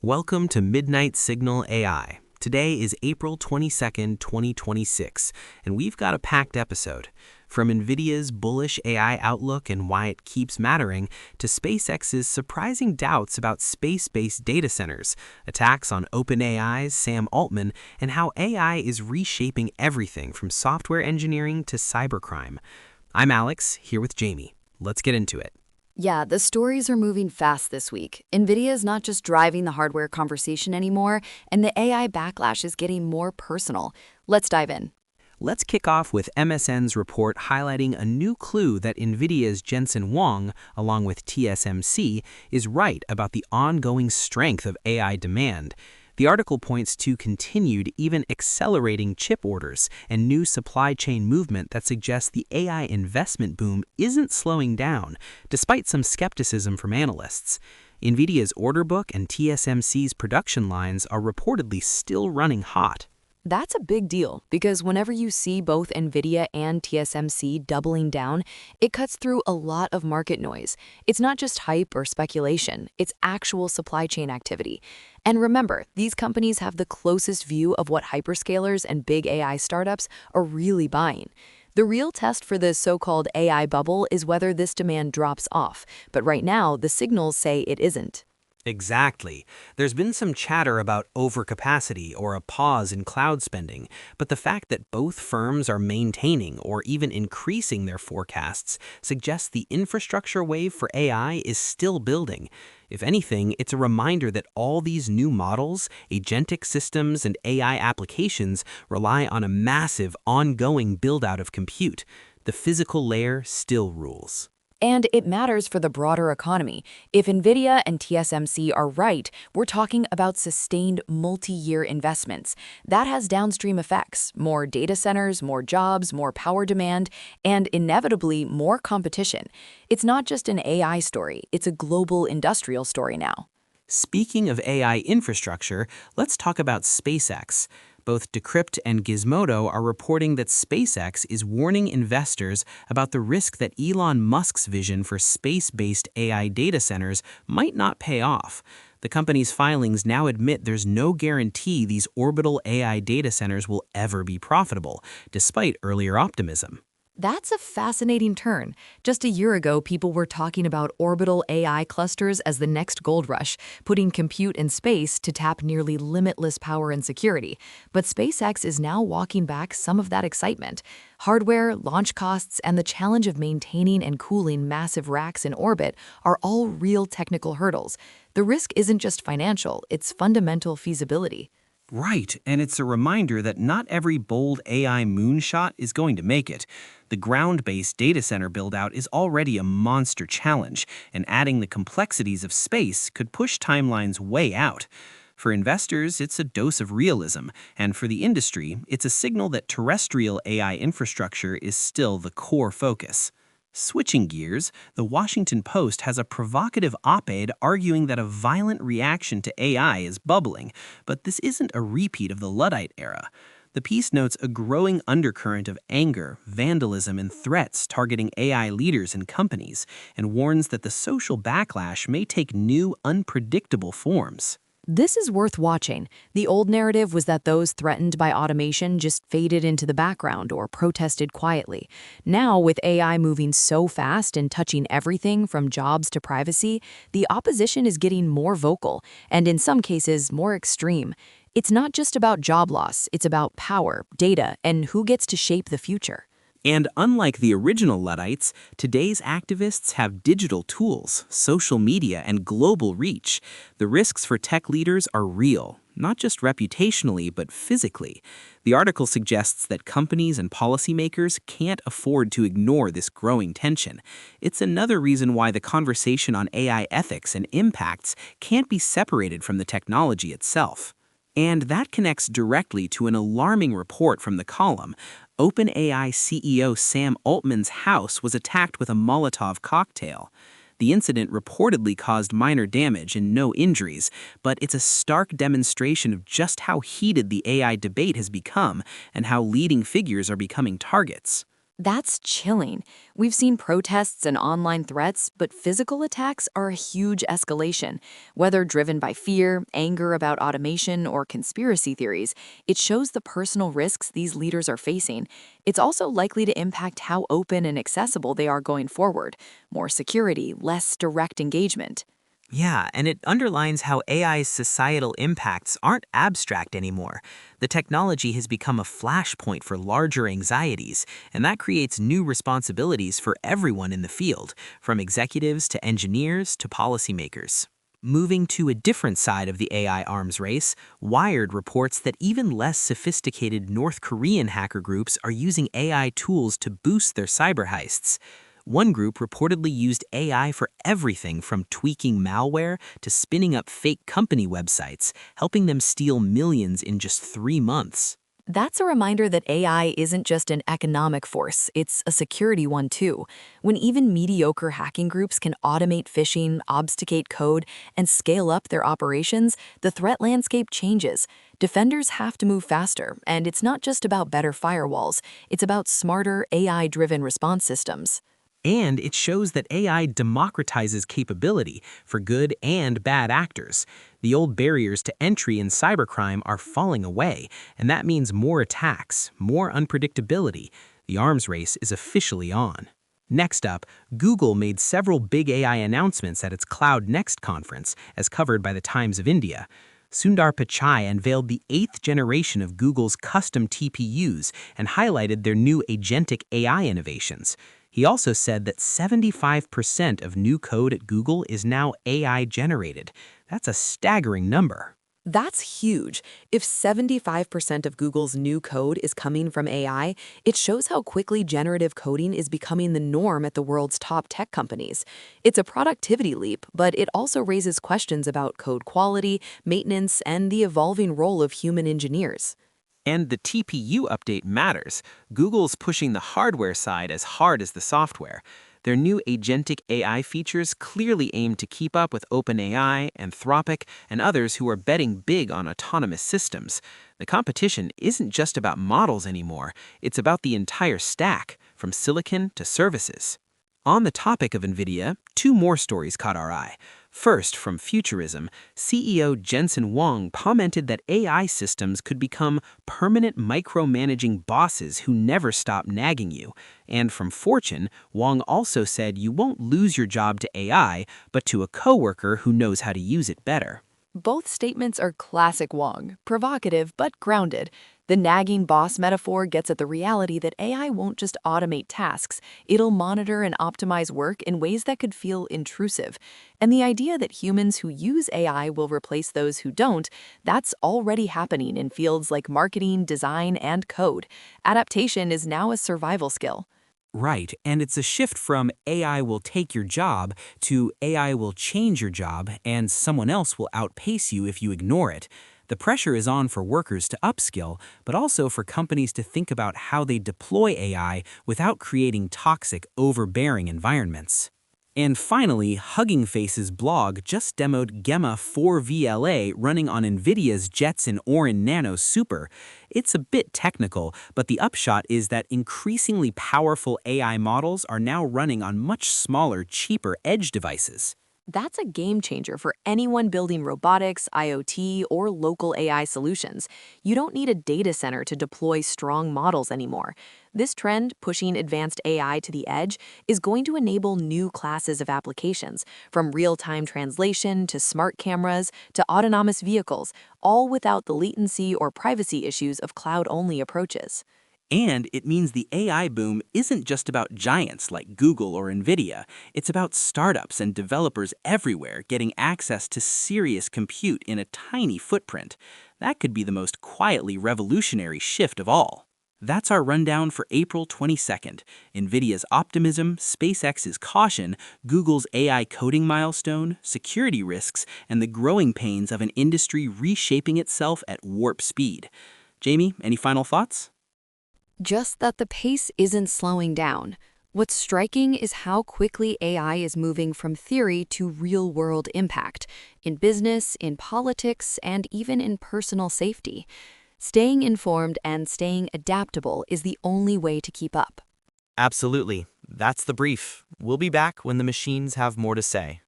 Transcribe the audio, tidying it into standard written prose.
Welcome to Midnight Signal AI. Today is April 22nd, 2026, and we've got a packed episode. From Nvidia's bullish AI outlook and why it keeps mattering, to SpaceX's surprising doubts about space-based data centers, attacks on OpenAI's Sam Altman, and how AI is reshaping everything from software engineering to cybercrime. I'm Alex, here with Jamie. Let's get into it. Yeah, the stories are moving fast this week. Nvidia is not just driving the hardware conversation anymore, and the AI backlash is getting more personal. Let's dive in. Let's kick off with MSN's report highlighting a new clue that Nvidia's Jensen Huang, along with TSMC, is right about the ongoing strength of AI demand. The article points to continued, even accelerating chip orders and new supply chain movement that suggests the AI investment boom isn't slowing down, despite some skepticism from analysts. Nvidia's order book and TSMC's production lines are reportedly still running hot. That's a big deal because whenever you see both Nvidia and TSMC doubling down, it cuts through a lot of market noise. It's not just hype or speculation, it's actual supply chain activity. And remember, these companies have the closest view of what hyperscalers and big AI startups are really buying. The real test for the so-called AI bubble is whether this demand drops off, but right now the signals say it isn't. Exactly. There's been some chatter about overcapacity or a pause in cloud spending, but the fact that both firms are maintaining or even increasing their forecasts suggests the infrastructure wave for AI is still building. If anything, it's a reminder that all these new models, agentic systems, and AI applications rely on a massive, ongoing build-out of compute. The physical layer still rules. And it matters for the broader economy. If Nvidia and TSMC are right, we're talking about sustained multi-year investments. That has downstream effects: more data centers, more jobs, more power demand, and inevitably more competition. It's not just an AI story, it's a global industrial story now. Speaking of AI infrastructure, let's talk about SpaceX. Both Decrypt and Gizmodo are reporting that SpaceX is warning investors about the risk that Elon Musk's vision for space-based AI data centers might not pay off. The company's filings now admit there's no guarantee these orbital AI data centers will ever be profitable, despite earlier optimism. That's a fascinating turn. Just a year ago, people were talking about orbital AI clusters as the next gold rush, putting compute in space to tap nearly limitless power and security. But SpaceX is now walking back some of that excitement. Hardware, launch costs, and the challenge of maintaining and cooling massive racks in orbit are all real technical hurdles. The risk isn't just financial, it's fundamental feasibility. Right, and it's a reminder that not every bold AI moonshot is going to make it. The ground-based data center build-out is already a monster challenge, and adding the complexities of space could push timelines way out. For investors, it's a dose of realism, and for the industry, it's a signal that terrestrial AI infrastructure is still the core focus. Switching gears, the Washington Post has a provocative op-ed arguing that a violent reaction to AI is bubbling, but this isn't a repeat of the Luddite era. The piece notes a growing undercurrent of anger, vandalism, and threats targeting AI leaders and companies, and warns that the social backlash may take new, unpredictable forms. This is worth watching. The old narrative was that those threatened by automation just faded into the background or protested quietly. Now, with AI moving so fast and touching everything from jobs to privacy, the opposition is getting more vocal, and in some cases, more extreme. It's not just about job loss, it's about power, data, and who gets to shape the future. And unlike the original Luddites, today's activists have digital tools, social media, and global reach. The risks for tech leaders are real, not just reputationally, but physically. The article suggests that companies and policymakers can't afford to ignore this growing tension. It's another reason why the conversation on AI ethics and impacts can't be separated from the technology itself. And that connects directly to an alarming report from the column. OpenAI CEO Sam Altman's house was attacked with a Molotov cocktail. The incident reportedly caused minor damage and no injuries, but it's a stark demonstration of just how heated the AI debate has become and how leading figures are becoming targets. That's chilling. We've seen protests and online threats, but physical attacks are a huge escalation. Whether driven by fear, anger about automation, or conspiracy theories, it shows the personal risks these leaders are facing. It's also likely to impact how open and accessible they are going forward. More security, less direct engagement. Yeah, and it underlines how AI's societal impacts aren't abstract anymore. The technology has become a flashpoint for larger anxieties, and that creates new responsibilities for everyone in the field, from executives to engineers to policymakers. Moving to a different side of the AI arms race, Wired reports that even less sophisticated North Korean hacker groups are using AI tools to boost their cyber heists. One group reportedly used AI for everything from tweaking malware to spinning up fake company websites, helping them steal millions in just 3 months. That's a reminder that AI isn't just an economic force, it's a security one too. When even mediocre hacking groups can automate phishing, obfuscate code, and scale up their operations, the threat landscape changes. Defenders have to move faster, and it's not just about better firewalls, it's about smarter AI-driven response systems. And it shows that AI democratizes capability for good and bad actors. The old barriers to entry in cybercrime are falling away, and that means more attacks, more unpredictability. The arms race is officially on. Next up, Google made several big AI announcements at its Cloud Next conference, as covered by the Times of India. Sundar Pichai unveiled the 8th generation of Google's custom TPUs and highlighted their new agentic AI innovations. He also said that 75% of new code at Google is now AI-generated. That's a staggering number. That's huge. If 75% of Google's new code is coming from AI, it shows how quickly generative coding is becoming the norm at the world's top tech companies. It's a productivity leap, but it also raises questions about code quality, maintenance, and the evolving role of human engineers. And the TPU update matters. Google's pushing the hardware side as hard as the software. Their new agentic AI features clearly aim to keep up with OpenAI, Anthropic, and others who are betting big on autonomous systems. The competition isn't just about models anymore, it's about the entire stack, from silicon to services. On the topic of Nvidia, two more stories caught our eye. First, from Futurism, CEO Jensen Huang commented that AI systems could become permanent micromanaging bosses who never stop nagging you. And from Fortune, Huang also said you won't lose your job to AI, but to a coworker who knows how to use it better. Both statements are classic Wong, provocative but grounded. The nagging boss metaphor gets at the reality that AI won't just automate tasks, it'll monitor and optimize work in ways that could feel intrusive. And the idea that humans who use AI will replace those who don't, that's already happening in fields like marketing, design, and code. Adaptation is now a survival skill. Right, and it's a shift from AI will take your job to AI will change your job and someone else will outpace you if you ignore it. The pressure is on for workers to upskill, but also for companies to think about how they deploy AI without creating toxic, overbearing environments. And finally, Hugging Face's blog just demoed Gemma 4VLA running on Nvidia's Jetson Orin Nano Super. It's a bit technical, but the upshot is that increasingly powerful AI models are now running on much smaller, cheaper edge devices. That's a game changer for anyone building robotics, IoT, or local AI solutions. You don't need a data center to deploy strong models anymore. This trend, pushing advanced AI to the edge, is going to enable new classes of applications, from real-time translation to smart cameras to autonomous vehicles, all without the latency or privacy issues of cloud-only approaches. And it means the AI boom isn't just about giants like Google or Nvidia. It's about startups and developers everywhere getting access to serious compute in a tiny footprint. That could be the most quietly revolutionary shift of all. That's our rundown for April 22nd. Nvidia's optimism, SpaceX's caution, Google's AI coding milestone, security risks, and the growing pains of an industry reshaping itself at warp speed. Jamie, any final thoughts? Just that the pace isn't slowing down. What's striking is how quickly AI is moving from theory to real-world impact, in business, in politics, and even in personal safety. Staying informed and staying adaptable is the only way to keep up. Absolutely. That's the brief. We'll be back when the machines have more to say.